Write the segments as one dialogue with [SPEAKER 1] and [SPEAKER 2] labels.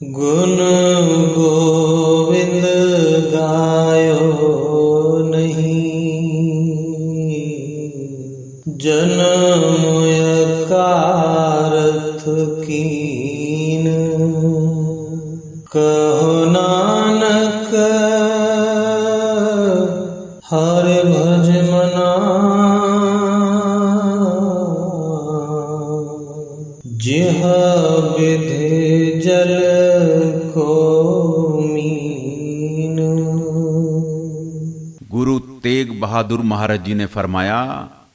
[SPEAKER 1] गुण गोविंद गायो नहीं, जन्म यकारथ कीन। कहो नानक हरि भज मना, जिह विधि जल को मीन।
[SPEAKER 2] गुरु तेग बहादुर महाराज जी ने फरमाया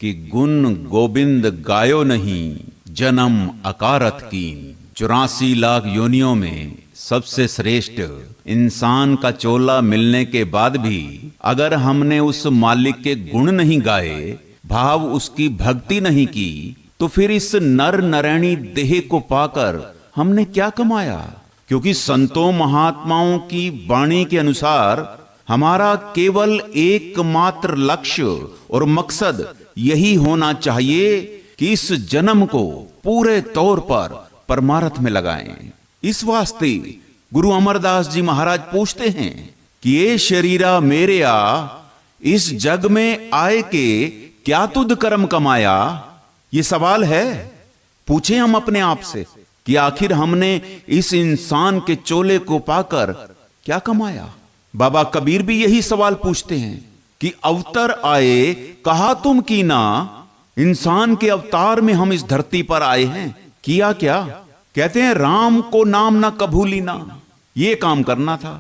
[SPEAKER 2] कि गुण गोविंद गायो नहीं, जन्म अकारथ कीन। 84 लाख योनियों में सबसे श्रेष्ठ इंसान का चोला मिलने के बाद भी अगर हमने उस मालिक के गुण नहीं गाए, भाव उसकी भक्ति नहीं की, तो फिर इस नर नरैणी देह को पाकर हमने क्या कमाया? क्योंकि संतों महात्माओं की वाणी के अनुसार हमारा केवल एकमात्र लक्ष्य और मकसद यही होना चाहिए कि इस जन्म को पूरे तौर पर परमार्थ में लगाएं। इस वास्ते गुरु अमरदास जी महाराज पूछते हैं कि ये शरीरा मेरे आ, इस जग में आए के क्या तुद कर्म कमाया? ये सवाल है, पूछें हम अपने आप से कि आखिर हमने इस इंसान के चोले को पाकर क्या कमाया? बाबा कबीर भी यही सवाल पूछते हैं कि अवतर आए कहा तुम कीना। इंसान के अवतार में हम इस धरती पर आए हैं, किया क्या? कहते हैं राम को नाम ना कभू लीना। ये काम करना था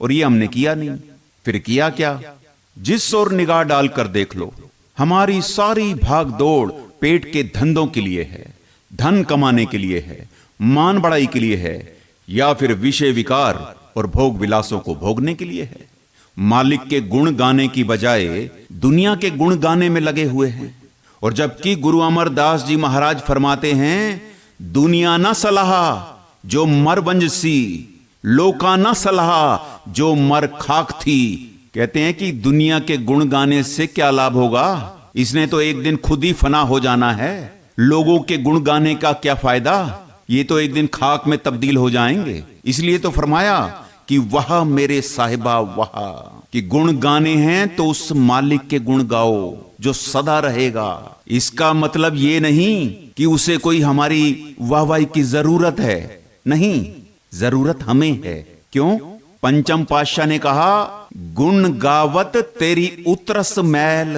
[SPEAKER 2] और ये हमने किया नहीं। फिर किया क्या? जिस ओर निगाह डालकर देख लो, हमारी सारी भाग दौड़ पेट के धंधों के लिए है, धन कमाने के लिए है, मान बढ़ाई के लिए है, या फिर विषय विकार और भोग विलासों को भोगने के लिए है। मालिक के गुण गाने की बजाय दुनिया के गुण गाने में लगे हुए हैं। और जबकि गुरु अमरदास जी महाराज फरमाते हैं, दुनिया न सलाह जो मर वंजसी, लोका न सलाह जो मर खाक थी। कहते हैं कि दुनिया के गुण गाने से क्या लाभ होगा? इसने तो एक दिन खुद ही फना हो जाना है। लोगों के गुण गाने का क्या फायदा? ये तो एक दिन खाक में तब्दील हो जाएंगे। इसलिए तो फरमाया कि वह मेरे साहिबा वह, कि गुण गाने हैं तो उस मालिक के गुण गाओ जो सदा रहेगा। इसका मतलब ये नहीं कि उसे कोई हमारी वाहवाही की जरूरत है, नहीं, जरूरत हमें है। क्यों? पंचम पातशाह ने कहा, गुण गावत तेरी उतरस मैल,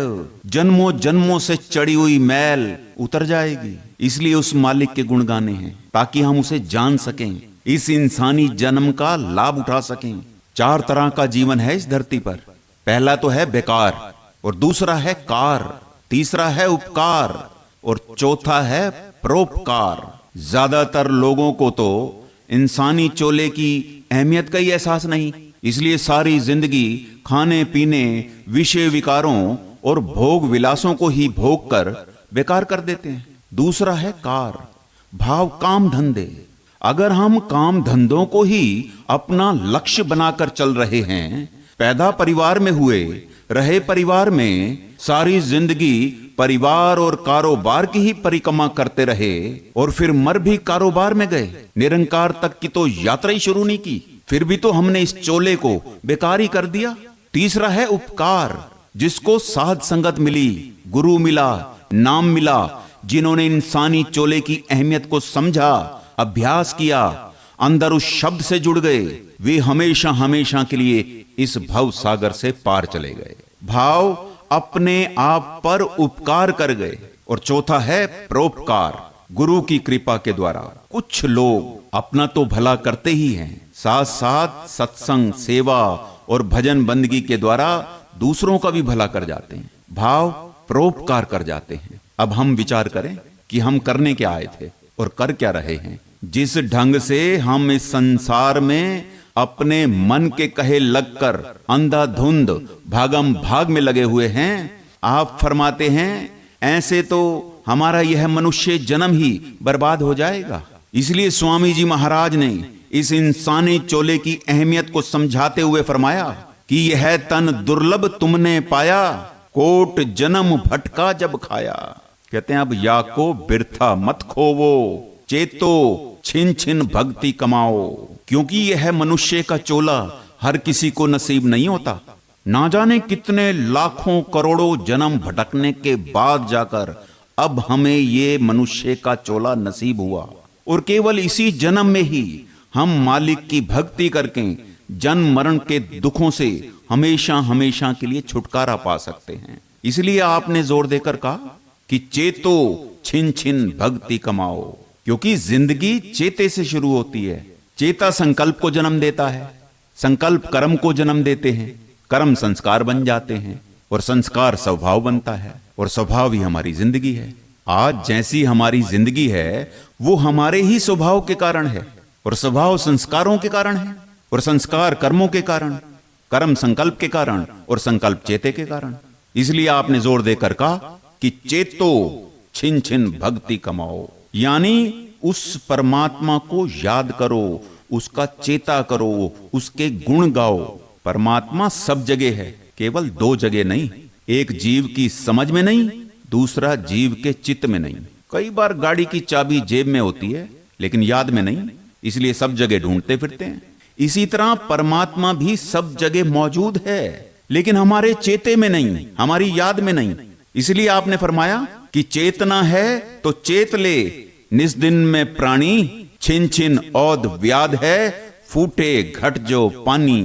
[SPEAKER 2] जन्मों जन्मों से चढ़ी हुई मैल उतर जाएगी। इसलिए उस मालिक के गुण गाने हैं ताकि हम उसे जान सकें, इस इंसानी जन्म का लाभ उठा सकें। 4 तरह का जीवन है इस धरती पर। पहला तो है बेकार, और दूसरा है कार, तीसरा है उपकार, और चौथा है परोपकार। ज्यादातर लोगों को तो इंसानी चोले की अहमियत का ही एहसास नहीं, इसलिए सारी जिंदगी खाने पीने, विषय विकारों और भोग विलासों को ही भोग कर बेकार कर देते हैं। दूसरा है कार, भाव काम धंधे। अगर हम काम धंधों को ही अपना लक्ष्य बनाकर चल रहे हैं, पैदा परिवार में हुए, रहे परिवार में, सारी जिंदगी परिवार और कारोबार की ही परिक्रमा करते रहे और फिर मर भी कारोबार में गए, निरंकार तक की तो यात्रा ही शुरू नहीं की, फिर भी तो हमने इस चोले को बेकार ही कर दिया। तीसरा है उपकार, जिसको साध संगत मिली, गुरु मिला, नाम मिला, जिन्होंने इंसानी चोले की अहमियत को समझा, अभ्यास किया, अंदर उस शब्द से जुड़ गए, वे हमेशा हमेशा के लिए इस भव सागर से पार चले गए। भाव अपने आप पर उपकार कर गए। और चौथा है परोपकार, गुरु की कृपा के द्वारा। कुछ लोग अपना तो भला करते ही हैं, साथ साथ सत्संग, सेवा और भजन बंदगी के द्वारा दूसरों का भी भला कर जाते हैं, भाव परोपकार कर जाते हैं। अब हम विचार करें कि हम करने क्या आए थे और कर क्या रहे हैं। जिस ढंग से हम इस संसार में अपने मन के कहे लगकर अंधाधुंध भागम भाग में लगे हुए हैं, आप फरमाते हैं ऐसे तो हमारा यह मनुष्य जन्म ही बर्बाद हो जाएगा। इसलिए स्वामी जी महाराज ने इस इंसानी चोले की अहमियत को समझाते हुए फरमाया कि यह तन दुर्लभ तुमने पाया, कोट जन्म भटका जब खाया। कहते हैं अब या को बिरथा मत खोवो, चेतो छिन छिन भक्ति कमाओ। क्योंकि यह मनुष्य का चोला हर किसी को नसीब नहीं होता। ना जाने कितने लाखों करोड़ों जन्म भटकने के बाद जाकर अब हमें ये मनुष्य का चोला नसीब हुआ, और केवल इसी जन्म में ही हम मालिक की भक्ति करके जन्म मरण के दुखों से हमेशा हमेशा के लिए छुटकारा पा सकते हैं। इसलिए आपने जोर देकर कहा कि चेतो छिन छिन भक्ति कमाओ, क्योंकि जिंदगी चेते से शुरू होती है। चेता संकल्प को जन्म देता है, संकल्प कर्म को जन्म देते हैं, कर्म संस्कार बन जाते हैं, और संस्कार स्वभाव बनता है, और स्वभाव ही हमारी जिंदगी है। आज जैसी हमारी जिंदगी है वो हमारे ही स्वभाव के कारण है, और स्वभाव संस्कारों के कारण है, और संस्कार कर्मों के कारण, कर्म संकल्प के कारण, और संकल्प चेते के कारण। इसलिए आपने जोर देकर कहा कि चेतो छिन छिन भक्ति कमाओ, यानी उस परमात्मा को याद करो, उसका चेता करो, उसके गुण गाओ। परमात्मा सब जगह है, केवल दो जगह नहीं, एक जीव की समझ में नहीं, दूसरा जीव के चित्त में नहीं। कई बार गाड़ी की चाबी जेब में होती है लेकिन याद में नहीं, इसलिए सब जगह ढूंढते फिरते हैं। इसी तरह परमात्मा भी सब जगह मौजूद है लेकिन हमारे चेते में नहीं, हमारी याद में नहीं। इसलिए आपने फरमाया कि चेतना है तो चेत ले, निज दिन में प्राणी छिन छिन औध व्याध है, फूटे घट जो पानी।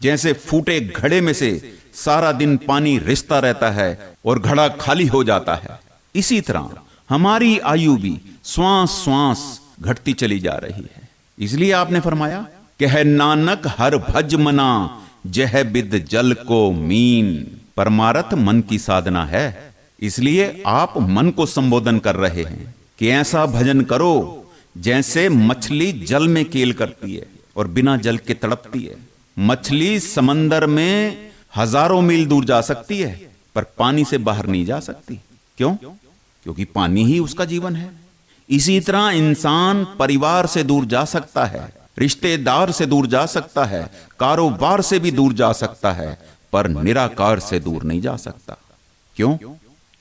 [SPEAKER 2] जैसे फूटे घड़े में से सारा दिन पानी रिसता रहता है और घड़ा खाली हो जाता है, इसी तरह हमारी आयु भी श्वास श्वास घटती चली जा रही है। इसलिए आपने फरमाया कह नानक हर भज मना, जह बिद जल को मीन। परमार्थ मन की साधना है, इसलिए आप मन को संबोधन कर रहे हैं कि ऐसा भजन करो जैसे मछली जल में केल करती है और बिना जल के तड़पती है। मछली समंदर में हजारों मील दूर जा सकती है पर पानी से बाहर नहीं जा सकती। क्यों? क्योंकि पानी ही उसका जीवन है। इसी तरह इंसान परिवार से दूर जा सकता है, रिश्तेदार से दूर जा सकता है, कारोबार से भी दूर जा सकता है, पर निराकार से दूर नहीं जा सकता। क्यों?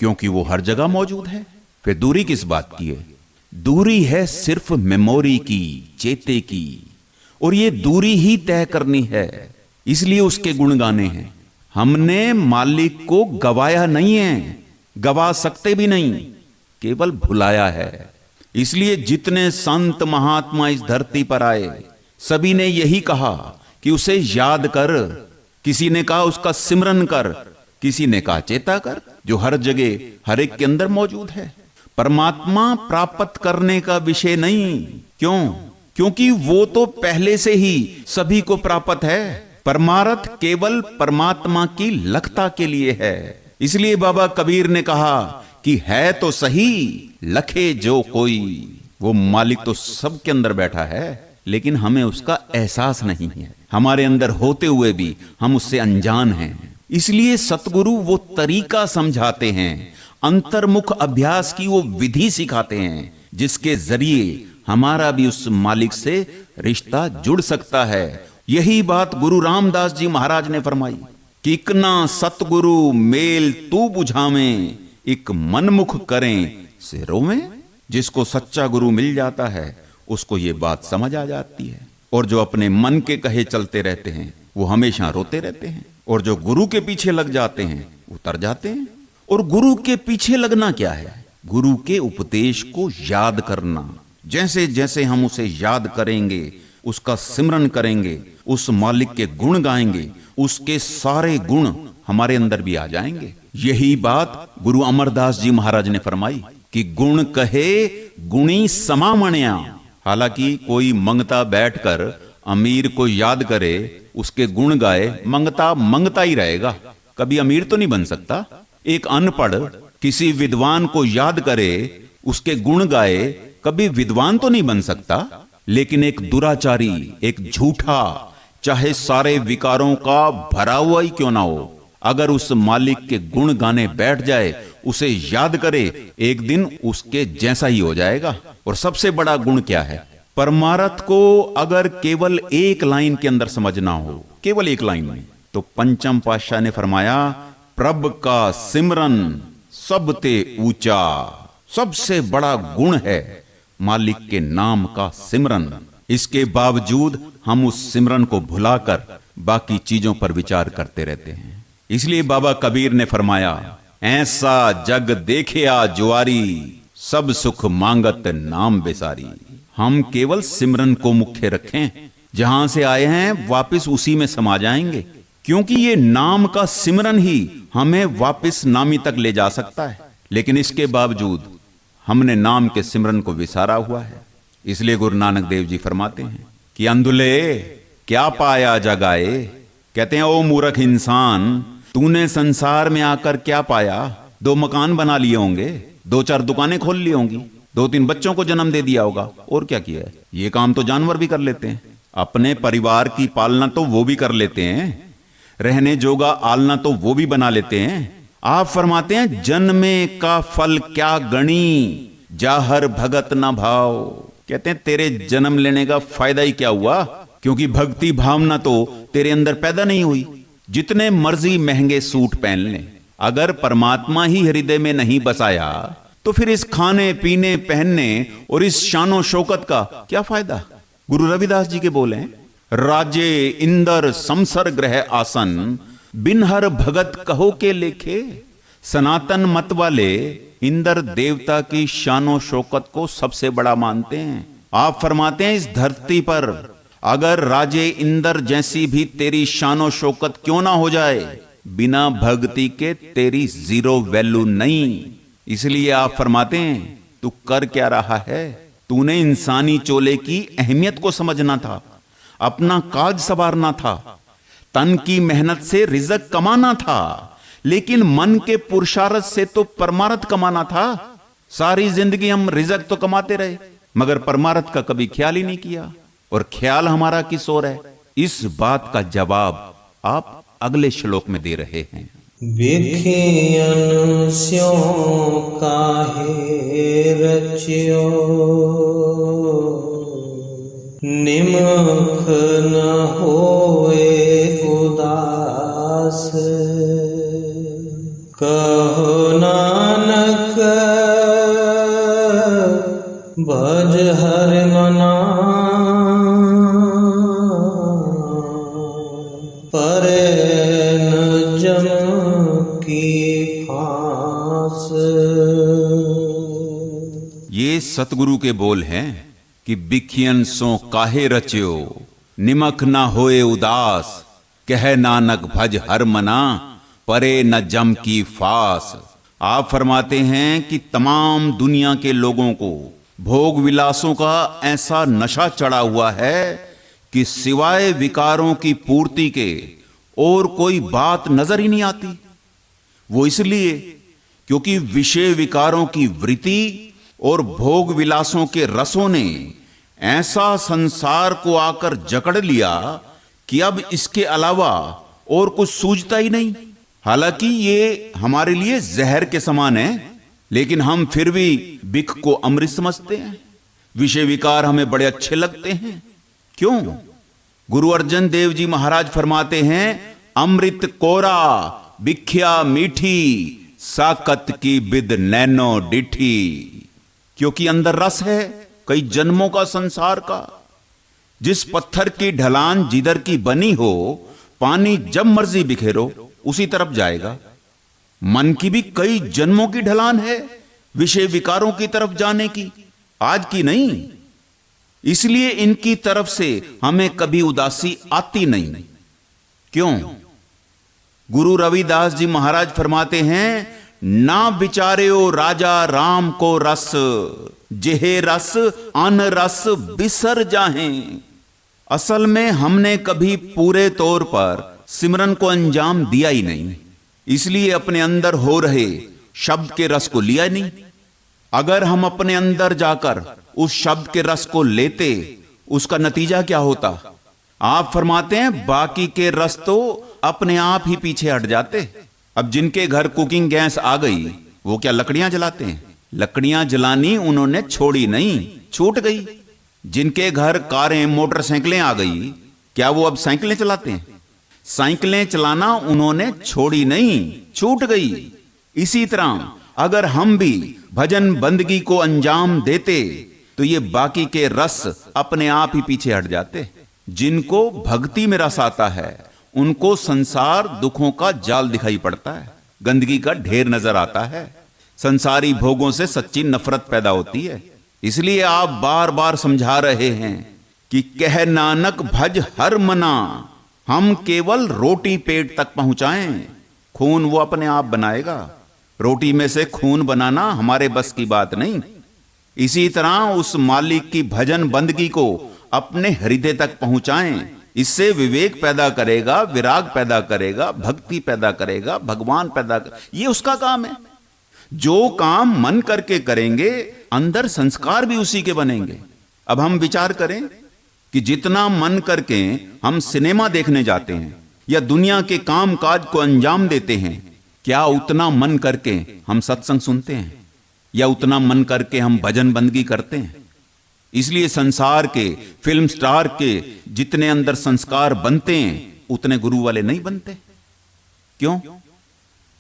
[SPEAKER 2] क्योंकि वो हर जगह मौजूद है। फिर दूरी किस बात की है? दूरी है सिर्फ मेमोरी की, चेते की, और ये दूरी ही तय करनी है। इसलिए उसके गुण गाने हैं। हमने मालिक को गवाया नहीं है, गवा सकते भी नहीं, केवल भुलाया है। इसलिए जितने संत महात्मा इस धरती पर आए सभी ने यही कहा कि उसे याद कर। किसी ने कहा उसका सिमरन कर, किसी ने कहा चेता कर, जो हर जगह हर एक के अंदर मौजूद है। परमात्मा प्राप्त करने का विषय नहीं। क्यों? क्योंकि वो तो पहले से ही सभी को प्राप्त है। परमार्थ केवल परमात्मा की लखता के लिए है। इसलिए बाबा कबीर ने कहा कि है तो सही लखे जो कोई। वो मालिक तो सबके अंदर बैठा है लेकिन हमें उसका एहसास नहीं है। हमारे अंदर होते हुए भी हम उससे अनजान हैं। इसलिए सतगुरु वो तरीका समझाते हैं, अंतर्मुख अभ्यास की वो विधि सिखाते हैं जिसके जरिए हमारा भी उस मालिक से रिश्ता जुड़ सकता है। यही बात गुरु रामदास जी महाराज ने फरमाई कि इकना सतगुरु मेल तू बुझावें, एक मनमुख करें सिरों में। जिसको सच्चा गुरु मिल जाता है उसको ये बात समझ आ जाती है, और जो अपने मन के कहे चलते रहते हैं वो हमेशा रोते रहते हैं, और जो गुरु के पीछे लग जाते हैं उतर जाते हैं। और गुरु के पीछे लगना क्या है? गुरु के उपदेश को याद करना। जैसे जैसे हम उसे याद करेंगे, उसका सिमरन करेंगे, उस मालिक के गुण गाएंगे, उसके सारे गुण हमारे अंदर भी आ जाएंगे। यही बात गुरु अमरदास जी महाराज ने फरमाई कि गुण कहे गुणी समामण्या। हालांकि कोई मंगता बैठकर अमीर को याद करे, उसके गुण गाए, मंगता मंगता ही रहेगा, कभी अमीर तो नहीं बन सकता। एक अनपढ़ किसी विद्वान को याद करे, उसके गुण गाए, कभी विद्वान तो नहीं बन सकता। लेकिन एक दुराचारी, एक झूठा, चाहे सारे विकारों का भरा हुआ ही क्यों ना हो, अगर उस मालिक के गुण गाने बैठ जाए, उसे याद करे, एक दिन उसके जैसा ही हो जाएगा। और सबसे बड़ा गुण क्या है? परमार्थ को अगर केवल एक लाइन के अंदर समझना हो, केवल एक लाइन में, तो पंचम पातशाह ने फरमाया प्रभ का सिमरन सबते ऊंचा। सबसे बड़ा गुण है मालिक के नाम का सिमरन। इसके बावजूद हम उस सिमरन को भुलाकर बाकी चीजों पर विचार करते रहते हैं। इसलिए बाबा कबीर ने फरमाया, ऐसा जग देखे आ जुआरी, सब सुख मांगत नाम बेसारी। हम केवल सिमरन को मुख्य रखें, जहां से आए हैं वापस उसी में समा जाएंगे, क्योंकि ये नाम का सिमरन ही हमें वापस नामी तक ले जा सकता है। लेकिन इसके बावजूद हमने नाम के सिमरन को विसारा हुआ है। इसलिए गुरु नानक देव जी फरमाते हैं कि अंधुले क्या पाया जगाए। कहते हैं, ओ मूर्ख इंसान, तूने संसार में आकर क्या पाया? 2 मकान बना लिए होंगे, 2-4 दुकानें खोल ली होंगी, 2-3 बच्चों को जन्म दे दिया होगा, और क्या किया है? ये काम तो जानवर भी कर लेते हैं। अपने परिवार की पालना तो वो भी कर लेते हैं, रहने जोगा आलना तो वो भी बना लेते हैं। आप फरमाते हैं, जन्मे का फल क्या गणी, जाहर भगत ना भाव। कहते हैं, तेरे जन्म लेने का फायदा ही क्या हुआ, क्योंकि भक्ति भावना तो तेरे अंदर पैदा नहीं हुई। जितने मर्जी महंगे सूट पहन ले, अगर परमात्मा ही हृदय में नहीं बसाया तो फिर इस खाने पीने पहनने और इस शानो शौकत का क्या फायदा। गुरु रविदास जी के बोले, राजे इंदर समसर ग्रह आसन, बिन हर भगत कहो के लेखे। सनातन मत वाले इंदर देवता की शानो शौकत को सबसे बड़ा मानते हैं। आप फरमाते हैं, इस धरती पर अगर राजे इंदर जैसी भी तेरी शानो शौकत क्यों ना हो जाए, बिना भक्ति के तेरी जीरो वैल्यू नहीं। इसलिए आप फरमाते हैं, तू कर क्या रहा है? तूने इंसानी चोले की अहमियत को समझना था, अपना काज संवारना था, तन की मेहनत से रिज़्क कमाना था, लेकिन मन के पुरुषार्थ से तो परमार्थ कमाना था। सारी जिंदगी हम रिज़्क तो कमाते रहे, मगर परमार्थ का कभी ख्याल ही नहीं किया। और ख्याल हमारा किस ओर है, इस बात का जवाब आप अगले श्लोक में दे रहे हैं।
[SPEAKER 1] बिखियन स्यों काहे रचियो, निमख न होए उदास। कहो नानक भज हरि मना, परे न जम की फांस।
[SPEAKER 2] ये सतगुरु के बोल हैं कि बिखियन सो काहे रच्यो, निमक ना होए उदास। कह नानक भज हर मना, परे न जम की फास। आप फरमाते हैं कि तमाम दुनिया के लोगों को भोग विलासों का ऐसा नशा चढ़ा हुआ है कि सिवाय विकारों की पूर्ति के और कोई बात नजर ही नहीं आती। वो इसलिए क्योंकि विषय विकारों की वृत्ति और भोग विलासों के रसों ने ऐसा संसार को आकर जकड़ लिया कि अब इसके अलावा और कुछ सूझता ही नहीं। हालांकि ये हमारे लिए जहर के समान है, लेकिन हम फिर भी बिख को अमृत समझते हैं। विषय विकार हमें बड़े अच्छे लगते हैं। क्यों? गुरु अर्जन देव जी महाराज फरमाते हैं, अमृत कोरा बिख्या मीठी, साकत की बिद नैनो डिठी। क्योंकि अंदर रस है कई जन्मों का संसार का। जिस पत्थर की ढलान जिधर की बनी हो, पानी जब मर्जी बिखेरो उसी तरफ जाएगा। मन की भी कई जन्मों की ढलान है विषय विकारों की तरफ जाने की, आज की नहीं। इसलिए इनकी तरफ से हमें कभी उदासी आती नहीं। क्यों? गुरु रविदास जी महाराज फरमाते हैं, ना विचार्यो राजा राम को रस, जेहे रस अन रस बिसर जाहें। असल में हमने कभी पूरे तौर पर सिमरन को अंजाम दिया ही नहीं, इसलिए अपने अंदर हो रहे शब्द के रस को लिया नहीं। अगर हम अपने अंदर जाकर उस शब्द के रस को लेते, उसका नतीजा क्या होता? आप फरमाते हैं, बाकी के रस तो अपने आप ही पीछे हट जाते। अब जिनके घर कुकिंग गैस आ गई, वो क्या लकड़ियां जलाते हैं? लकड़ियां जलानी उन्होंने छोड़ी नहीं, छूट गई। जिनके घर कारें मोटरसाइकिलें आ गई, क्या वो अब साइकिलें चलाते हैं? साइकिलें चलाना उन्होंने छोड़ी नहीं, छूट गई। इसी तरह अगर हम भी भजन बंदगी को अंजाम देते, तो ये बाकी के रस अपने आप ही पीछे हट जाते। जिनको भक्ति में रस आता है उनको संसार दुखों का जाल दिखाई पड़ता है, गंदगी का ढेर नजर आता है, संसारी भोगों से सच्ची नफरत पैदा होती है। इसलिए आप बार बार समझा रहे हैं कि कह नानक भज हर मना, हम केवल रोटी पेट तक पहुंचाएं, खून वो अपने आप बनाएगा। रोटी में से खून बनाना हमारे बस की बात नहीं। इसी तरह उस मालिक की भजन बंदगी को अपने हृदय तक पहुंचाएं, इससे विवेक पैदा करेगा, विराग पैदा करेगा, भक्ति पैदा करेगा, भगवान पैदा कर, ये उसका काम है। जो काम मन करके करेंगे अंदर संस्कार भी उसी के बनेंगे। अब हम विचार करें कि जितना मन करके हम सिनेमा देखने जाते हैं या दुनिया के काम काज को अंजाम देते हैं, क्या उतना मन करके हम सत्संग सुनते हैं या उतना मन करके हम भजन बंदगी करते हैं? इसलिए संसार के फिल्म स्टार के जितने अंदर संस्कार बनते हैं उतने गुरु वाले नहीं बनते। क्यों?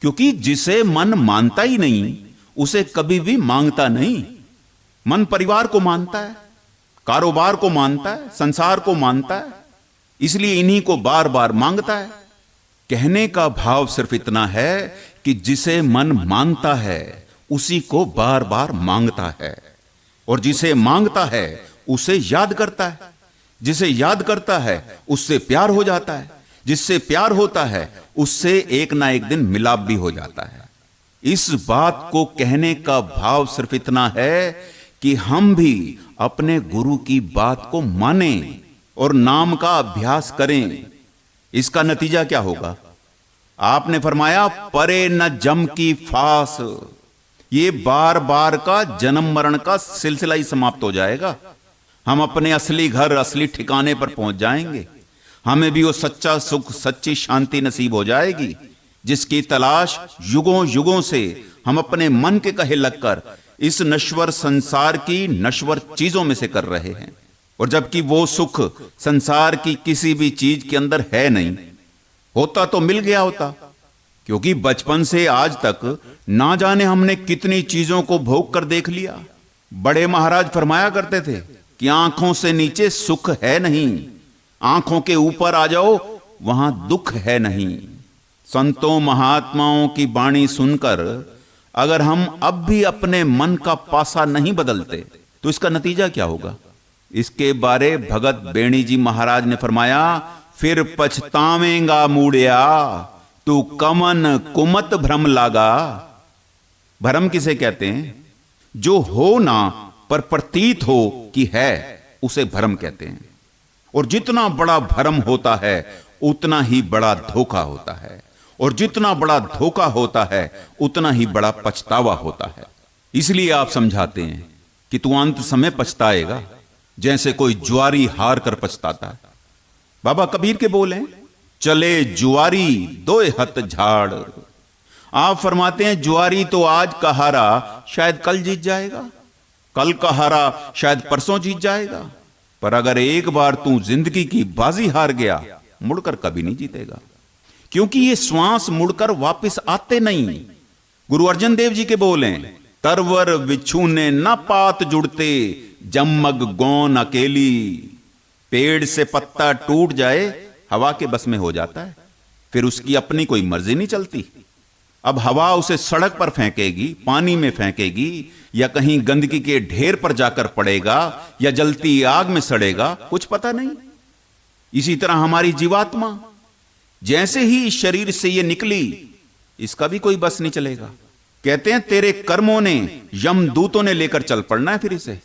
[SPEAKER 2] क्योंकि जिसे मन मानता ही नहीं उसे कभी भी मांगता नहीं। मन परिवार को मानता है, कारोबार को मानता है, संसार को मानता है, इसलिए इन्हीं को बार बार मांगता है। कहने का भाव सिर्फ इतना है कि जिसे मन मानता है उसी को बार बार मांगता है, और जिसे मांगता है उसे याद करता है, जिसे याद करता है उससे प्यार हो जाता है, जिससे प्यार होता है उससे एक ना एक दिन मिलाप भी हो जाता है। इस बात को कहने का भाव सिर्फ इतना है कि हम भी अपने गुरु की बात को मानें और नाम का अभ्यास करें। इसका नतीजा क्या होगा? आपने फरमाया परे न जम की फास, ये बार बार का जन्म मरण का सिलसिला ही समाप्त हो जाएगा। हम अपने असली घर, असली ठिकाने पर पहुंच जाएंगे। हमें भी वो सच्चा सुख, सच्ची शांति नसीब हो जाएगी जिसकी तलाश युगों युगों से हम अपने मन के कहे लगकर इस नश्वर संसार की नश्वर चीजों में से कर रहे हैं। और जबकि वो सुख संसार की किसी भी चीज के अंदर है नहीं, होता तो मिल गया होता, क्योंकि बचपन से आज तक ना जाने हमने कितनी चीजों को भोग कर देख लिया। बड़े महाराज फरमाया करते थे कि आंखों से नीचे सुख है नहीं, आंखों के ऊपर आ जाओ वहां दुख है नहीं। संतों महात्माओं की वाणी सुनकर अगर हम अब भी अपने मन का पासा नहीं बदलते तो इसका नतीजा क्या होगा? इसके बारे भगत बेणी जी महाराज ने फरमाया, फिर पछतावेंगा मूढ़िया, तू कमन कुमत भ्रम लागा। भ्रम किसे कहते हैं? जो हो ना पर प्रतीत हो कि है, उसे भ्रम कहते हैं। और जितना बड़ा भ्रम होता है उतना ही बड़ा धोखा होता है, और जितना बड़ा धोखा होता है उतना ही बड़ा पछतावा होता है। इसलिए आप समझाते हैं कि तू अंत समय पछताएगा, जैसे कोई जुआरी हार कर पछताता है। बाबा कबीर के बोले, चले जुआरी दोए हत झाड़। आप फरमाते हैं जुआरी तो आज का हारा शायद कल जीत जाएगा, कल का हारा शायद परसों जीत जाएगा, पर अगर एक बार तू जिंदगी की बाजी हार गया मुड़कर कभी नहीं जीतेगा, क्योंकि ये श्वास मुड़कर वापस आते नहीं। गुरु अर्जन देव जी के बोले, तरवर विछूने न पात जुड़ते, जम्मग गौन अकेली। पेड़ से पत्ता टूट जाए हवा के बस में हो जाता है, फिर उसकी अपनी कोई मर्जी नहीं चलती। अब हवा उसे सड़क पर फेंकेगी, पानी में फेंकेगी, या कहीं गंदगी के ढेर पर जाकर पड़ेगा, या जलती आग में सड़ेगा, कुछ पता नहीं। इसी तरह हमारी जीवात्मा जैसे ही इस शरीर से ये निकली, इसका भी कोई बस नहीं चलेगा। कहते हैं तेरे कर्मों ने यमदूतों ने लेकर चल पड़ना है। फिर इसे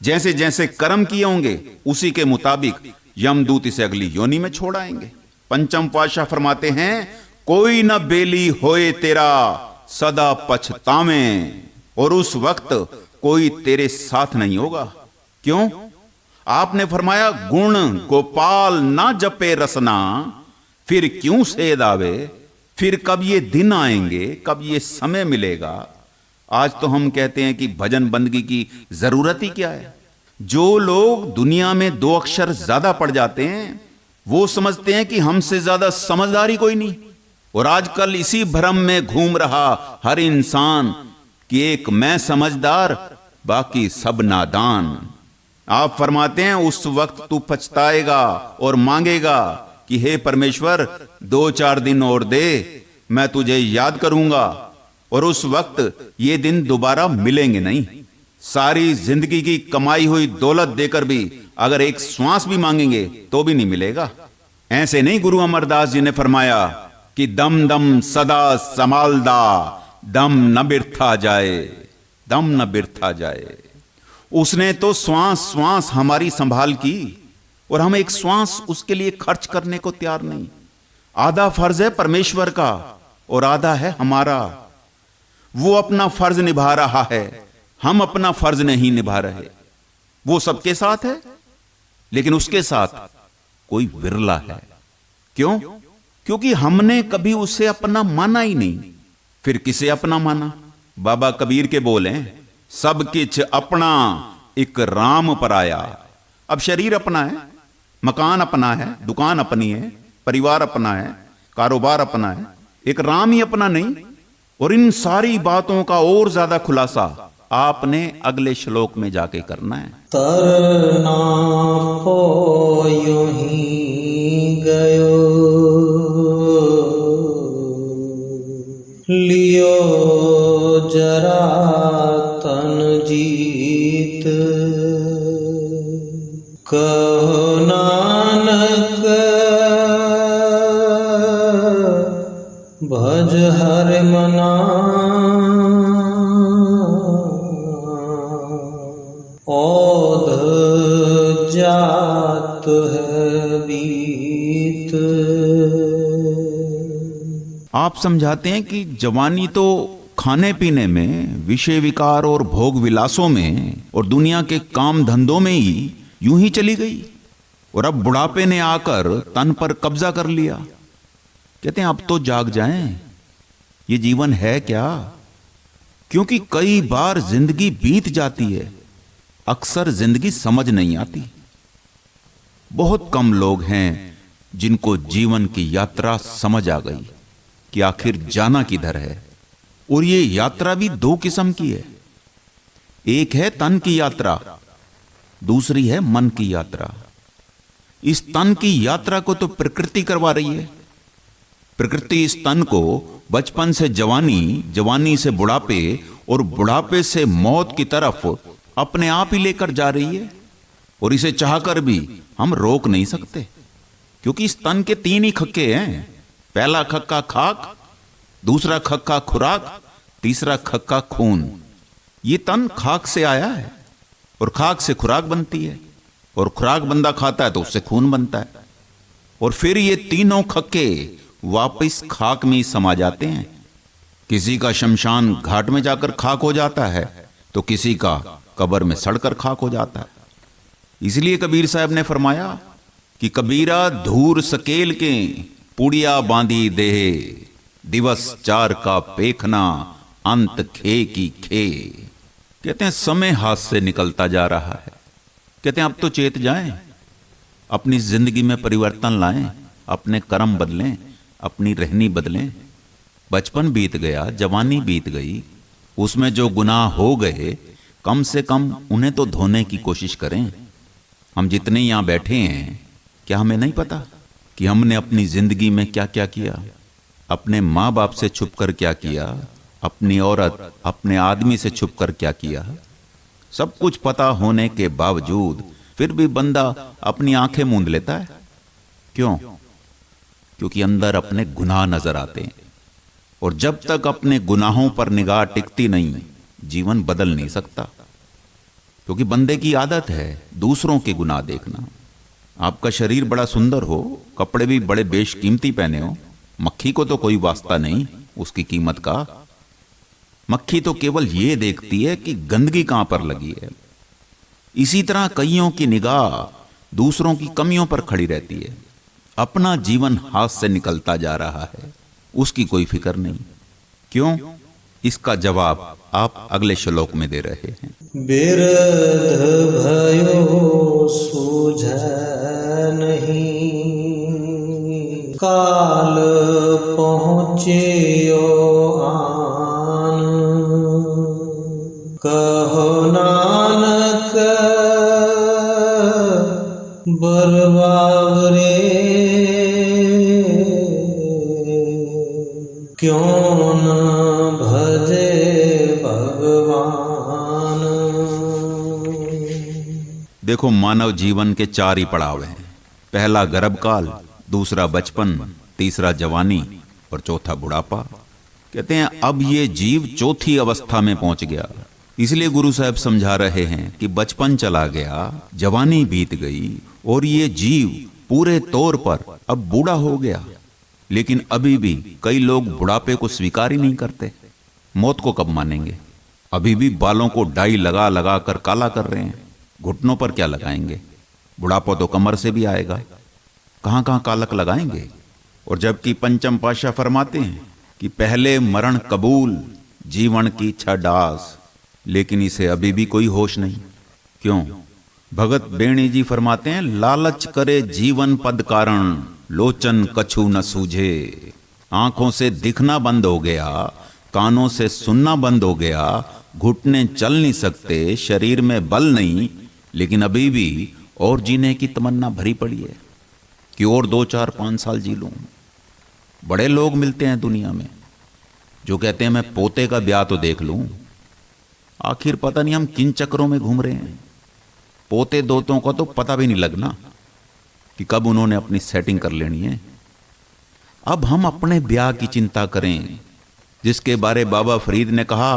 [SPEAKER 2] जैसे जैसे कर्म किए होंगे उसी के मुताबिक यमदूत इसे अगली योनि में छोड़ आएंगे। पंचम पातशाह फरमाते हैं, कोई न बेली होए तेरा सदा पछतावें, और उस वक्त कोई तेरे साथ नहीं होगा। क्यों? आपने फरमाया, गुण गोपाल ना जपे रसना, फिर क्यों सेध आवे। फिर कब ये दिन आएंगे, कब ये समय मिलेगा। आज तो हम कहते हैं कि भजन बंदगी की जरूरत ही क्या है। जो लोग दुनिया में 2 अक्षर ज्यादा पढ़ जाते हैं वो समझते हैं कि हमसे ज्यादा समझदारी कोई नहीं। और आजकल इसी भ्रम में घूम रहा हर इंसान कि एक मैं समझदार बाकी सब नादान। आप फरमाते हैं उस वक्त तू पछताएगा और मांगेगा कि हे परमेश्वर 2-4 दिन और दे, मैं तुझे याद करूंगा। और उस वक्त ये दिन दोबारा मिलेंगे नहीं। सारी जिंदगी की कमाई हुई दौलत देकर भी अगर एक श्वास भी मांगेंगे तो भी नहीं मिलेगा। ऐसे नहीं गुरु अमरदास जी ने फरमाया कि दम दम सदा संभालदा, दम न बिरथा जाए, दम न बिरथा जाए। उसने तो श्वास श्वास हमारी संभाल की और हम एक श्वास उसके लिए खर्च करने को तैयार नहीं। आधा फर्ज है परमेश्वर का और आधा है हमारा। वो अपना फर्ज निभा रहा है, हम अपना फर्ज नहीं निभा रहे। वो सबके साथ है लेकिन उसके साथ कोई विरला है। क्यों? क्योंकि हमने कभी उसे अपना माना ही नहीं। फिर किसे अपना माना? बाबा कबीर के बोल हैं, सब किछ अपना एक राम पराया। अब शरीर अपना है, मकान अपना है, दुकान अपनी है, परिवार अपना है, कारोबार अपना है, एक राम ही अपना नहीं। और इन सारी बातों का और ज्यादा खुलासा आपने अगले श्लोक में जाके करना है।
[SPEAKER 1] तरना पोयो ही गयो, लियो जरा तन जीत, कहो नानक भज हर मना, ओध जात है बीत।
[SPEAKER 2] आप समझाते हैं कि जवानी तो खाने पीने में, विषय विकार और भोग विलासों में और दुनिया के काम धंधों में ही यूं ही चली गई और अब बुढ़ापे ने आकर तन पर कब्जा कर लिया। कहते हैं अब तो जाग जाएं, ये जीवन है क्या? क्योंकि कई बार जिंदगी बीत जाती है, अक्सर जिंदगी समझ नहीं आती। बहुत कम लोग हैं जिनको जीवन की यात्रा समझ आ गई कि आखिर जाना किधर है। और ये यात्रा भी दो किस्म की है, एक है तन की यात्रा, दूसरी है मन की यात्रा। इस तन की यात्रा को तो प्रकृति करवा रही है। प्रकृति इस तन को बचपन से जवानी, जवानी से बुढ़ापे और बुढ़ापे से मौत की तरफ अपने आप ही लेकर जा रही है। और इसे चाहकर भी हम रोक नहीं सकते, क्योंकि इस तन के 3 ही खक्के हैं। पहला खक्का खाक, दूसरा खक्का खुराक, तीसरा खक्का खून। ये तन खाक से आया है और खाक से खुराक बनती है, और खुराक बंदा खाता है तो उससे खून बनता है, और फिर ये तीनों खक्के वापस खाक में ही समा जाते हैं। किसी का शमशान घाट में जाकर खाक हो जाता है तो किसी का कब्र में सड़कर खाक हो जाता है। इसलिए कबीर साहब ने फरमाया कि कबीरा धूर सकेल के पुड़िया बांधी देहे, दिवस 4 का पेखना अंत खे की खे। कहते हैं समय हाथ से निकलता जा रहा है। कहते हैं अब तो चेत जाएं, अपनी जिंदगी में परिवर्तन लाएं, अपने कर्म बदलें, अपनी रहनी बदलें। बचपन बीत गया, जवानी बीत गई, उसमें जो गुनाह हो गए कम से कम उन्हें तो धोने की कोशिश करें। हम जितने यहां बैठे हैं, क्या हमें नहीं पता कि हमने अपनी जिंदगी में क्या क्या किया? अपने माँ बाप से छुपकर क्या किया, अपनी औरत, अपने आदमी से छुपकर क्या किया? सब कुछ पता होने के बावजूद फिर भी बंदा अपनी आंखें मूंद लेता है। क्यों? क्योंकि अंदर अपने गुनाह नजर आते हैं, और जब तक अपने गुनाहों पर निगाह टिकती नहीं, जीवन बदल नहीं सकता। क्योंकि बंदे की आदत है दूसरों के गुनाह देखना। आपका शरीर बड़ा सुंदर हो, कपड़े भी बड़े बेशकीमती पहने हो, मक्खी को तो कोई वास्ता नहीं उसकी कीमत का। मक्खी तो केवल ये देखती है कि गंदगी कहां पर लगी है। इसी तरह कईयों की निगाह दूसरों की कमियों पर खड़ी रहती है। अपना जीवन हाथ से निकलता जा रहा है, उसकी कोई फिक्र नहीं। क्यों? इसका जवाब आप अगले श्लोक में दे रहे हैं।
[SPEAKER 1] बिरध भयो सूझै नहीं, काल पहुँचियो आन, कहो ना क्यों न भजे भगवान।
[SPEAKER 2] देखो, मानव जीवन के 4 ही पड़ाव हैं। पहला गर्भकाल, दूसरा बचपन, तीसरा जवानी और चौथा बुढ़ापा। कहते हैं अब ये जीव चौथी अवस्था में पहुंच गया। इसलिए गुरु साहब समझा रहे हैं कि बचपन चला गया, जवानी बीत गई और ये जीव पूरे तौर पर अब बूढ़ा हो गया। लेकिन अभी भी कई लोग बुढ़ापे को स्वीकार ही नहीं करते। मौत को कब मानेंगे? अभी भी बालों को डाई लगा लगा कर काला कर रहे हैं। घुटनों पर क्या लगाएंगे? बुढ़ापा तो कमर से भी आएगा। कहां कहां कालक लगाएंगे? और जबकि पंचम पातशाह फरमाते हैं कि पहले मरण कबूल, जीवन की छडास, लेकिन इसे अभी भी कोई होश नहीं। क्यों? भगत बेणी जी फरमाते हैं, लालच करे जीवन पद कारण, लोचन कछु न सूझे। आंखों से दिखना बंद हो गया, कानों से सुनना बंद हो गया, घुटने चल नहीं सकते, शरीर में बल नहीं, लेकिन अभी भी और जीने की तमन्ना भरी पड़ी है कि और 2, 4, 5 साल जी लूं। बड़े लोग मिलते हैं दुनिया में जो कहते हैं मैं पोते का ब्याह तो देख लूं। आखिर पता नहीं हम किन चक्रों में घूम रहे हैं। पोते दोतों का तो पता भी नहीं लगना कि कब उन्होंने अपनी सेटिंग कर लेनी है। अब हम अपने ब्याह की चिंता करें, जिसके बारे बाबा फरीद ने कहा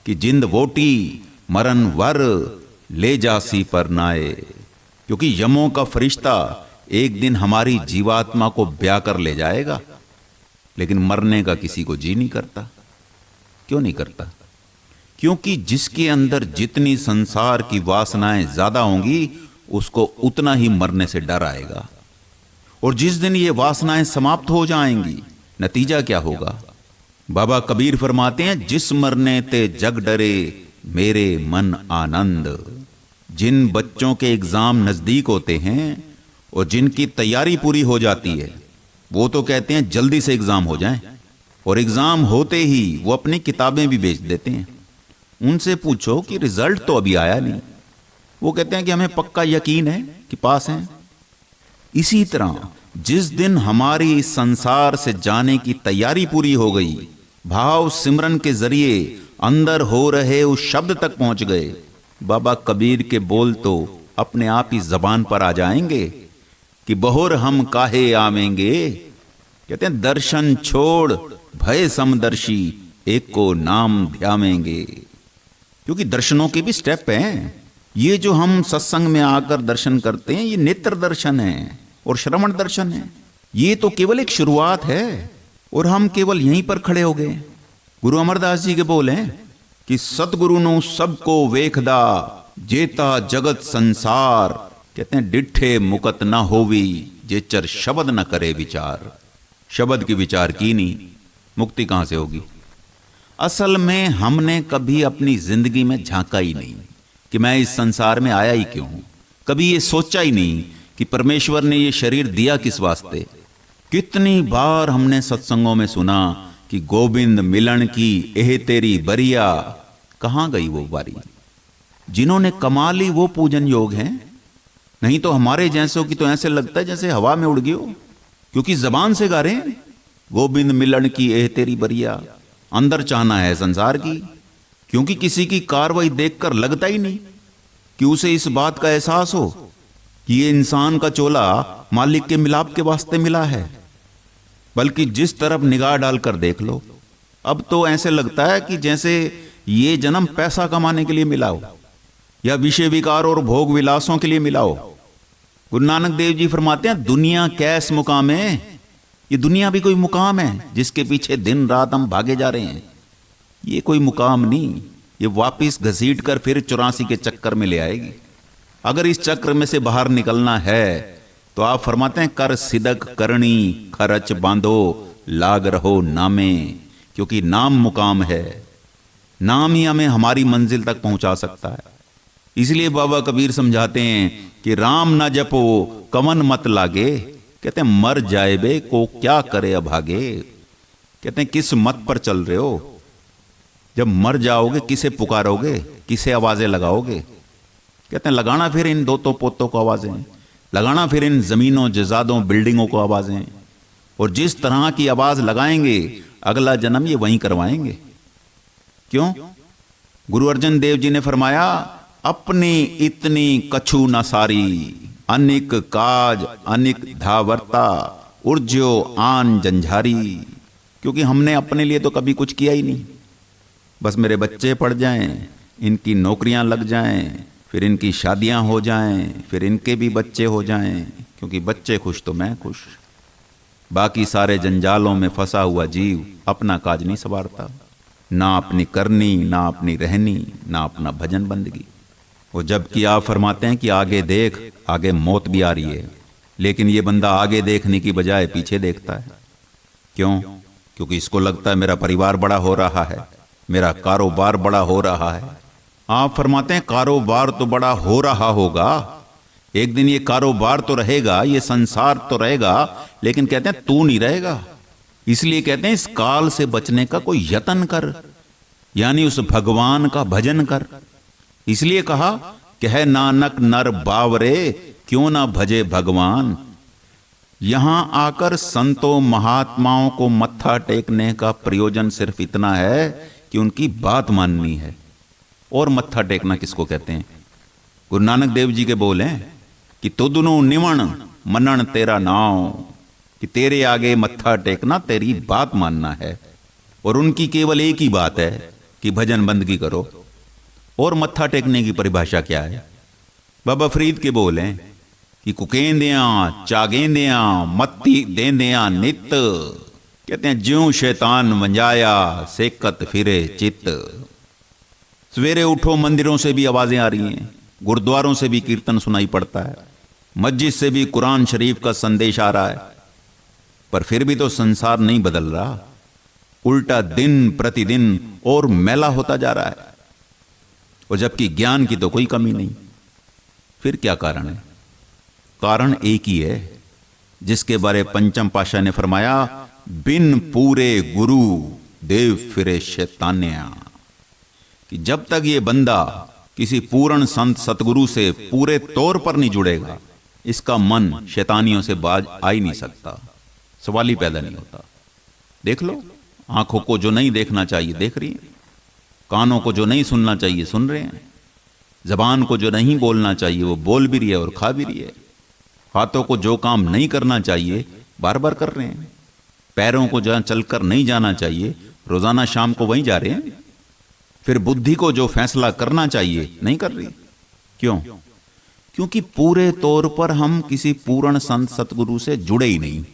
[SPEAKER 2] कि जिंद वोटी मरण वर ले जासी पर नाए। क्योंकि यमों का फरिश्ता एक दिन हमारी जीवात्मा को ब्याह कर ले जाएगा, लेकिन मरने का किसी को जी नहीं करता। क्यों नहीं करता? क्योंकि जिसके अंदर जितनी संसार की वासनाएं ज्यादा होंगी, उसको उतना ही मरने से डर आएगा। और जिस दिन ये वासनाएं समाप्त हो जाएंगी, नतीजा क्या होगा? बाबा कबीर फरमाते हैं, जिस मरने ते जग डरे मेरे मन आनंद। जिन बच्चों के एग्जाम नजदीक होते हैं और जिनकी तैयारी पूरी हो जाती है, वो तो कहते हैं जल्दी से एग्जाम हो जाएं, और एग्जाम होते ही वो अपनी किताबें भी बेच देते हैं। उनसे पूछो कि रिजल्ट तो अभी आया नहीं, वो कहते हैं कि हमें पक्का यकीन है कि पास हैं। इसी तरह जिस दिन हमारी इस संसार से जाने की तैयारी पूरी हो गई, भाव सिमरन के जरिए अंदर हो रहे उस शब्द तक पहुंच गए, बाबा कबीर के बोल तो अपने आप ही जबान पर आ जाएंगे कि बहुर हम काहे आवेंगे। कहते हैं दर्शन छोड़ भय समदर्शी, एक को नाम ध्यावेंगे। क्योंकि दर्शनों के भी स्टेप हैं। ये जो हम सत्संग में आकर दर्शन करते हैं, ये नेत्र दर्शन है और श्रवण दर्शन है। ये तो केवल एक शुरुआत है और हम केवल यहीं पर खड़े हो गए। गुरु अमरदास जी के बोल हैं कि सतगुरु नु सबको वेखदा, जेता जगत संसार। कहते हैं डिठे मुकत ना होवी, जेचर शब्द न करे विचार। शब्द की विचार की नहीं, मुक्ति कहां से होगी? असल में हमने कभी अपनी जिंदगी में झांका ही नहीं कि मैं इस संसार में आया ही क्यों हूं। कभी ये सोचा ही नहीं कि परमेश्वर ने ये शरीर दिया किस वास्ते। कितनी बार हमने सत्संगों में सुना कि गोविंद मिलन की एह तेरी बरिया। कहां गई वो बारी? जिन्होंने कमा ली वो पूजन योग हैं, नहीं तो हमारे जैसों की तो ऐसे लगता है जैसे हवा में उड़ गई हो। क्योंकि जबान से गा रहे हैं गोविंद मिलन की एह तेरी बरिया। अंदर चाहना है संसार की, क्योंकि किसी की कार्रवाई देखकर लगता ही नहीं कि उसे इस बात का एहसास हो कि ये इंसान का चोला मालिक के मिलाप के वास्ते मिला है। बल्कि जिस तरफ निगाह डालकर देख लो, अब तो ऐसे लगता है कि जैसे ये जन्म पैसा कमाने के लिए मिला हो या विषय विकार और भोग विलासों के लिए मिला हो। गुरु नानक देव जी फरमाते हैं, दुनिया कैस मुकाम है। ये दुनिया भी कोई मुकाम है जिसके पीछे दिन रात हम भागे जा रहे हैं। ये कोई मुकाम नहीं, ये वापिस घसीट कर फिर 84 के चक्कर में ले आएगी। अगर इस चक्र में से बाहर निकलना है तो आप फरमाते हैं, कर सिदक करनी खरच बांधो, लाग रहो नामे। क्योंकि नाम मुकाम है, नाम ही हमें हमारी मंजिल तक पहुंचा सकता है। इसलिए बाबा कबीर समझाते हैं कि राम ना जपो कवन मत लागे। कहते हैं मर जाए बे को क्या करे अभागे। कहते हैं किस मत पर चल रहे हो? जब मर जाओगे किसे पुकारोगे, किसे आवाजें लगाओगे? कहते हैं लगाना फिर इन दोतों पोतों को आवाजें, लगाना फिर इन जमीनों जजादों बिल्डिंगों को आवाजें, और जिस तरह की आवाज लगाएंगे अगला जन्म ये वहीं करवाएंगे। क्यों? गुरु अर्जन देव जी ने फरमाया, अपनी इतनी कछु न सारी, अनिक काज अनिक धावर्ता, उर्ज्यो आन जंझारी। क्योंकि हमने अपने लिए तो कभी कुछ किया ही नहीं। बस मेरे बच्चे पढ़ जाएं, इनकी नौकरियां लग जाएं, फिर इनकी शादियां हो जाएं, फिर इनके भी बच्चे हो जाएं, क्योंकि बच्चे खुश तो मैं खुश। बाकी सारे जंजालों में फंसा हुआ जीव अपना काज नहीं संवारता, ना अपनी करनी, ना अपनी रहनी, ना अपना भजन बंदगी। वो जबकि आप फरमाते हैं कि आगे देख, आगे मौत भी आ रही है, लेकिन ये बंदा आगे देखने की बजाय पीछे देखता है। क्यों? क्योंकि इसको लगता है मेरा परिवार बड़ा हो रहा है, मेरा कारोबार बड़ा हो रहा है। आप फरमाते हैं कारोबार तो बड़ा हो रहा होगा, एक दिन ये कारोबार तो रहेगा, ये संसार तो रहेगा, लेकिन कहते हैं तू नहीं रहेगा। इसलिए कहते हैं इस काल से बचने का कोई यत्न कर, यानी उस भगवान का भजन कर। इसलिए कहा, कह नानक नर बावरे, क्यों ना भजे भगवान। यहां आकर संतों महात्माओं को मत्था टेकने का प्रयोजन सिर्फ इतना है कि उनकी बात माननी है। और मत्था टेकना किसको कहते हैं? गुरु नानक देव जी के बोल हैं कि तुदनु निवण मनन तेरा नाव, कि तेरे आगे मत्था टेकना तेरी बात मानना है। और उनकी केवल एक ही बात है कि भजन बंदगी करो। और मत्था टेकने की परिभाषा क्या है? बाबा फरीद के बोल हैं कि कुकेंदियां चागेंदियां मत्ती देंदियां नित, कहते हैं ज्यों शैतान मंजाया सेकत फिरे चित्त। सवेरे उठो, मंदिरों से भी आवाजें आ रही हैं, गुरुद्वारों से भी कीर्तन सुनाई पड़ता है, मस्जिद से भी कुरान शरीफ का संदेश आ रहा है, पर फिर भी तो संसार नहीं बदल रहा। उल्टा दिन प्रतिदिन और मैला होता जा रहा है, और जबकि ज्ञान की तो कोई कमी नहीं। फिर क्या कारण है? कारण एक ही है, जिसके बारे पंचम पातशाह ने फरमाया, बिन पूरे गुरु देव फिरे शैतान्या। कि जब तक ये बंदा किसी पूर्ण संत सतगुरु से पूरे तौर पर नहीं जुड़ेगा, इसका मन शैतानियों से बाज आ ही नहीं सकता, सवाल ही पैदा नहीं होता। देख लो, आंखों को जो नहीं देखना चाहिए देख रही है, कानों को जो नहीं सुनना चाहिए सुन रहे हैं, जबान को जो नहीं बोलना चाहिए वो बोल भी रही है और खा भी रही है, हाथों को जो काम नहीं करना चाहिए बार बार कर रहे हैं, पैरों को जहां चलकर नहीं जाना चाहिए रोजाना शाम को वहीं जा रहे हैं, फिर बुद्धि को जो फैसला करना चाहिए नहीं कर रही। क्यों? क्योंकि पूरे तौर पर हम किसी पूर्ण संत सतगुरु से जुड़े ही नहीं।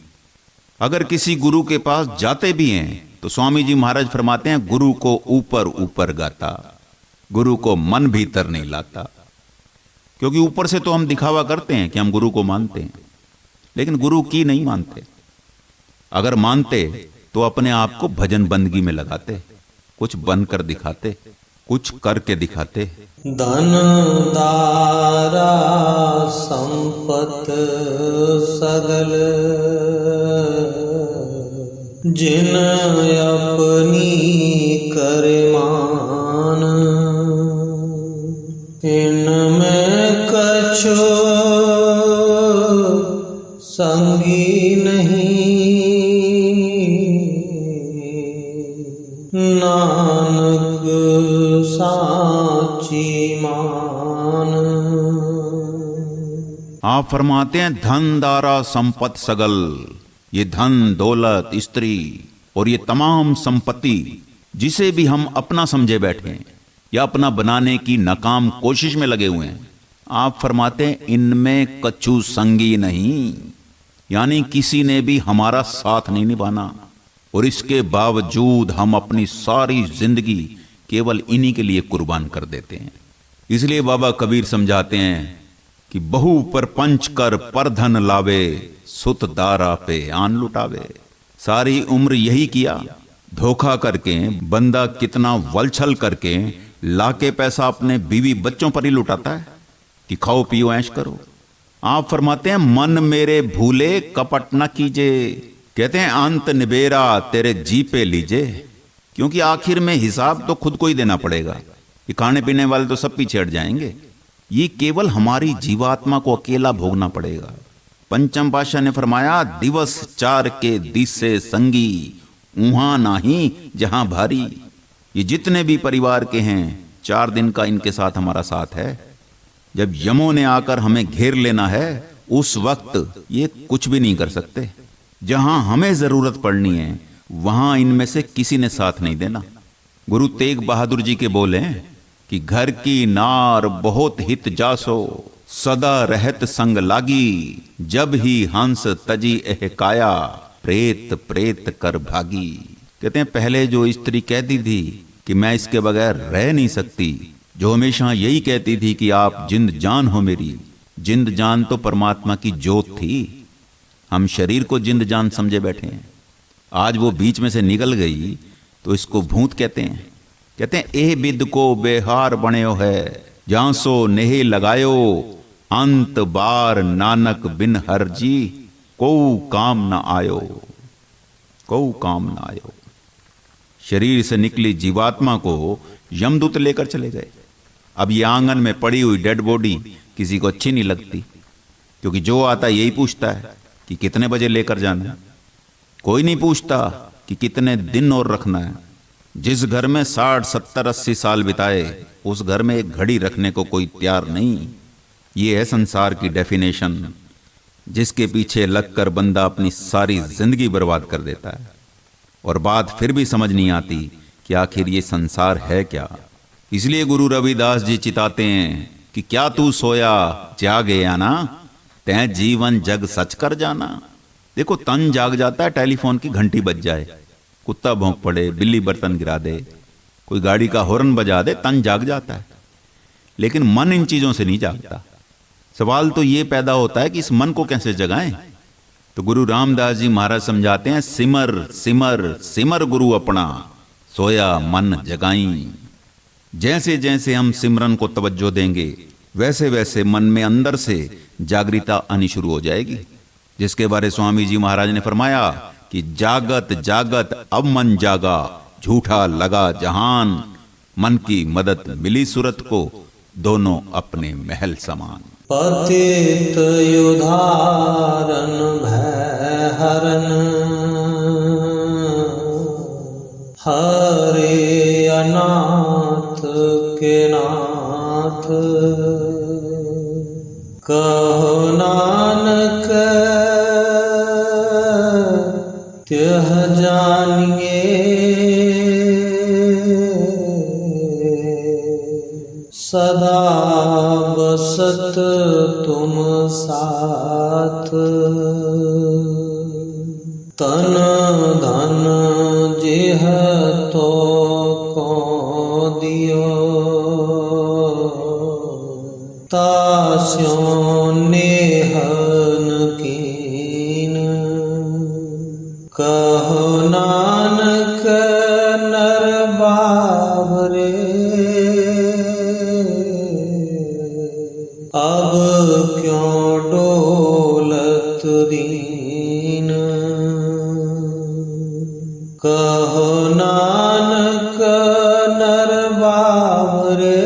[SPEAKER 2] अगर किसी गुरु के पास जाते भी हैं तो स्वामी जी महाराज फरमाते हैं, गुरु को ऊपर ऊपर गाता, गुरु को मन भीतर नहीं लाता। क्योंकि ऊपर से तो हम दिखावा करते हैं कि हम गुरु को मानते हैं, लेकिन गुरु की नहीं मानते। अगर मानते तो अपने आप को भजन बंदगी में लगाते, कुछ बनकर दिखाते, कुछ करके दिखाते।
[SPEAKER 1] धन दारा संपत सगल, जिन अपनी करे मान, इनमें कछु संगी नहीं, नानक साची मान।
[SPEAKER 2] आप फरमाते हैं धन दारा संपत सगल, ये धन दौलत स्त्री और ये तमाम संपत्ति जिसे भी हम अपना समझे बैठे हैं या अपना बनाने की नाकाम कोशिश में लगे हुए हैं, आप फरमाते हैं इनमें कछु संगी नहीं, यानी किसी ने भी हमारा साथ नहीं निभाना, और इसके बावजूद हम अपनी सारी जिंदगी केवल इन्हीं के लिए कुर्बान कर देते हैं। इसलिए बाबा कबीर समझाते हैं कि बहु पर पंच कर पर धन लावे, सुत दारा पे आन लुटावे। सारी उम्र यही किया, धोखा करके बंदा कितना वलछल करके लाके पैसा अपने बीवी बच्चों पर ही लुटाता है कि खाओ पियो ऐश करो। आप फरमाते हैं मन मेरे भूले कपट न कीजे, कहते हैं अंत निबेरा तेरे जी पे लीजे। क्योंकि आखिर में हिसाब तो खुद को ही देना पड़ेगा, कि खाने पीने वाले तो सब पीछे हट जाएंगे, ये केवल हमारी जीवात्मा को अकेला भोगना पड़ेगा। पंचम पातशाह ने फरमाया, दिवस चार के दिसे संगी, उहां नाही जहां भारी। ये जितने भी परिवार के हैं, 4 दिन का इनके साथ हमारा साथ है। जब यमों ने आकर हमें घेर लेना है, उस वक्त ये कुछ भी नहीं कर सकते। जहां हमें जरूरत पड़नी है, वहां इनमें से किसी ने साथ नहीं देना। गुरु तेग बहादुर जी के बोले कि घर की नार बहुत हित जासो, सदा रहत संग लागी, जब ही हंस तजी एह काया, प्रेत प्रेत कर भागी। कहते हैं पहले जो स्त्री कहती थी कि मैं इसके बगैर रह नहीं सकती, जो हमेशा यही कहती थी कि आप जिंद जान हो मेरी। जिंद जान तो परमात्मा की जोत थी, हम शरीर को जिंद जान समझे बैठे हैं। आज वो बीच में से निकल गई तो इसको भूत कहते हैं। कहते हैं एह बिद को बेहार बन्यो है, जहां सो नेह लगायो, अंत बार नानक बिन हर जी, को काम न आयो, को काम न आयो। शरीर से निकली जीवात्मा को यमदूत लेकर चले गए। अब ये आंगन में पड़ी हुई डेड बॉडी किसी को अच्छी नहीं लगती, क्योंकि जो आता यही पूछता है कि कितने बजे लेकर जाना है। कोई नहीं पूछता कि कितने दिन और रखना है। जिस घर में 60, 70, 80 साल बिताए, उस घर में एक घड़ी रखने को कोई तैयार नहीं। ये है संसार की डेफिनेशन, जिसके पीछे लगकर बंदा अपनी सारी जिंदगी बर्बाद कर देता है। और बात फिर भी समझ नहीं आती कि आखिर ये संसार है क्या। इसलिए गुरु रविदास जी चिताते हैं कि क्या तू सोया जाग गया ना, तैं जीवन जग सच कर जाना। देखो तन जाग जाता है, टेलीफोन की घंटी बज जाए, कुत्ता भौंक पड़े, बिल्ली बर्तन गिरा दे, कोई गाड़ी का हॉर्न बजा दे, तन जाग जाता है। लेकिन मन इन चीजों से नहीं जागता। सवाल तो ये पैदा होता है कि इस मन को कैसे जगाएं। तो गुरु रामदास जी महाराज समझाते हैं, सिमर सिमर सिमर गुरु अपना, सोया मन जगाई। जैसे जैसे हम सिमरन को तवज्जो देंगे, वैसे वैसे मन में अंदर से जागृता आनी शुरू हो जाएगी। जिसके बारे स्वामी जी महाराज ने फरमाया कि जागत जागत अब मन जागा, झूठा लगा जहान, मन की मदद मिली सूरत को, दोनों अपने महल समान।
[SPEAKER 1] पतित युधारन भय हरन, हरे अनाथ के नाथ, कहो नानक त्यह जानिए, सदा बसत तुम साथ, तन धन जेह तो को दियो, तास्यों नेहन कीन, कहो नानक नर बाबरे, अब क्यों डोलत दीन, कहो नानक नर बाबरे,